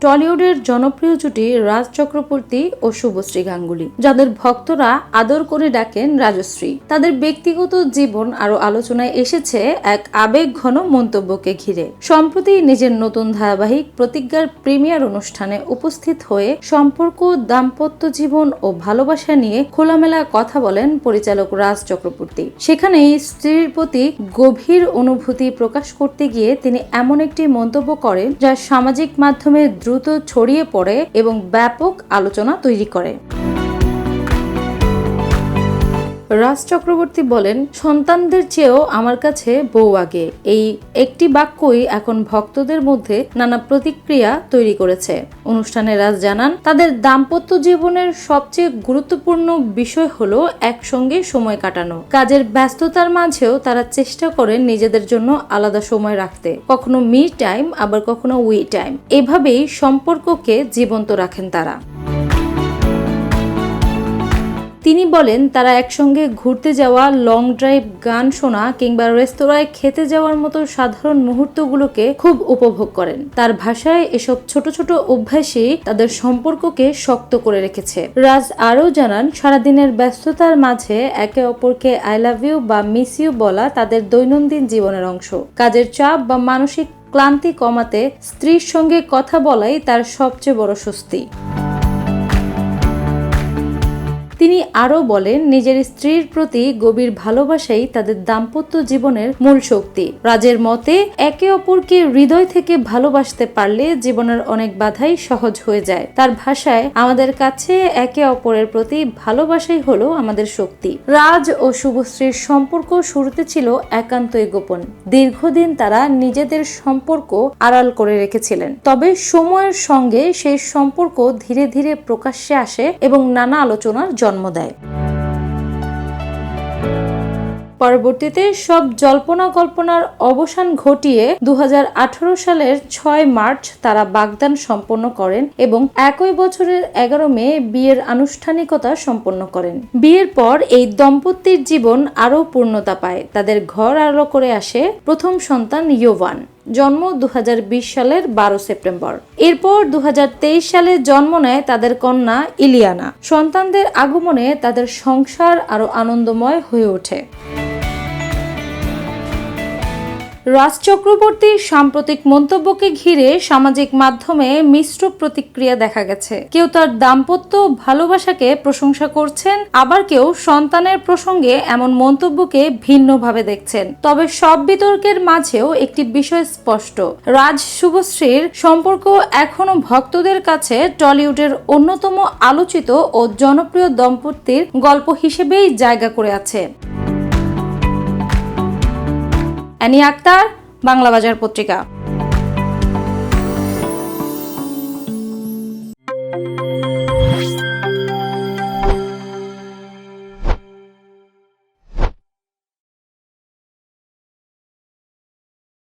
টলিউডের জনপ্রিয় জুটি রাজ চক্রবর্তী ও শুভশ্রী গাঙ্গুলী, যাদের ভক্তরা আদর করে ডাকেন রাজশ্রী। তাদের ব্যক্তিগত জীবন আরো আলোচনায় এসেছে এক আবেগঘন মন্তব্যকে ঘিরে। সম্প্রতি নিজের নতুন ধারাবাহিক প্রতিজ্ঞার প্রিমিয়ার অনুষ্ঠানে উপস্থিত হয়ে সম্পর্ক, দাম্পত্য জীবন ও ভালোবাসা নিয়ে খোলামেলা কথা বলেন পরিচালক রাজ চক্রবর্তী। সেখানেই স্ত্রীর প্রতি গভীর অনুভূতি প্রকাশ করতে গিয়ে তিনি এমন একটি মন্তব্য করেন যা সামাজিক মাধ্যমে দ্রুত ছড়িয়ে পড়ে এবং ব্যাপক আলোচনা তৈরি করে। রাজ চক্রবর্তী বলেন, সন্তানদের চেয়েও আমার কাছে বউ আগে। এই একটি বাক্যই এখন ভক্তদের মধ্যে নানা প্রতিক্রিয়া তৈরি করেছে। অনুষ্ঠানে রাজ জানান, তাদের দাম্পত্য জীবনের সবচেয়ে গুরুত্বপূর্ণ বিষয় হলো একসঙ্গে সময় কাটানো। কাজের ব্যস্ততার মাঝেও তারা চেষ্টা করেন নিজেদের জন্য আলাদা সময় রাখতে, কখনো মি টাইম, আবার কখনো উই টাইম। এভাবেই সম্পর্ককে জীবন্ত রাখেন তারা। তিনি বলেন, তারা একসঙ্গে ঘুরতে যাওয়া, লং ড্রাইভ, গান শোনা কিংবা রেস্তোরাঁয় খেতে যাওয়ার মতো সাধারণ মুহূর্তগুলোকে খুব উপভোগ করেন। তার ভাষায় এসব ছোট ছোট অভ্যাসই তাদের সম্পর্ককে শক্ত করে রেখেছে। রাজ আরও জানান, সারাদিনের ব্যস্ততার মাঝে একে অপরকে আই লাভ ইউ বা মিস ইউ বলা তাদের দৈনন্দিন জীবনের অংশ। কাজের চাপ বা মানসিক ক্লান্তি কমাতে স্ত্রীর সঙ্গে কথা বলাই তার সবচেয়ে বড় স্বস্তি। তিনি আরও বলেন, নিজের স্ত্রীর প্রতি গভীর ভালোবাসাই তাদের দাম্পত্য জীবনের মূল শক্তি। রাজের মতে, একে অপরকে হৃদয় থেকে ভালোবাসতে পারলে জীবনের অনেক বাধাই সহজ হয়ে যায়। তার ভাষায়, আমাদের কাছে একে অপরের প্রতি ভালোবাসাই হলো আমাদের শক্তি। রাজ ও শুভশ্রীর সম্পর্ক শুরুতে ছিল একান্তই গোপন। দীর্ঘদিন তারা নিজেদের সম্পর্ক আড়াল করে রেখেছিলেন। তবে সময়ের সঙ্গে সেই সম্পর্ক ধীরে ধীরে প্রকাশ্যে আসে এবং নানা আলোচনার জন্ম দেয়। পরবর্তীতে সব জল্পনা কল্পনার অবসান ঘটিয়ে 2018 সালের 6 মার্চ তারা বাগদান সম্পন্ন করেন এবং একই বছরের 11 মে বিয়ের আনুষ্ঠানিকতা সম্পন্ন করেন। বিয়ের পর এই দম্পতির জীবন আরও পূর্ণতা পায়। তাদের ঘর আলো করে আসে প্রথম সন্তান ইয়োভান, জন্ম 2020 সালের 12 সেপ্টেম্বর। এরপর 2023 সালে জন্ম নেয় তাদের কন্যা ইলিয়ানা। সন্তানদের আগমনে তাদের সংসার আরো আনন্দময় হয়ে ওঠে। রাজ চক্রবর্তীর সাম্প্রতিক মন্তব্যকে ঘিরে সামাজিক মাধ্যমে মিশ্র প্রতিক্রিয়া দেখা গেছে। কেউ তার দাম্পত্য ভালোবাসাকে প্রশংসা করছেন, আবার কেউ সন্তানের প্রসঙ্গে এমন মন্তব্যকে ভিন্নভাবে দেখছেন। তবে সব বিতর্কের মাঝেও একটি বিষয় স্পষ্ট, রাজ শুভশ্রীর সম্পর্ক এখনো ভক্তদের কাছে টলিউডের অন্যতম আলোচিত ও জনপ্রিয় দম্পতির গল্প হিসেবেই জায়গা করে আছে। অ্যানি আক্তার, বাংলা বাজার পত্রিকা।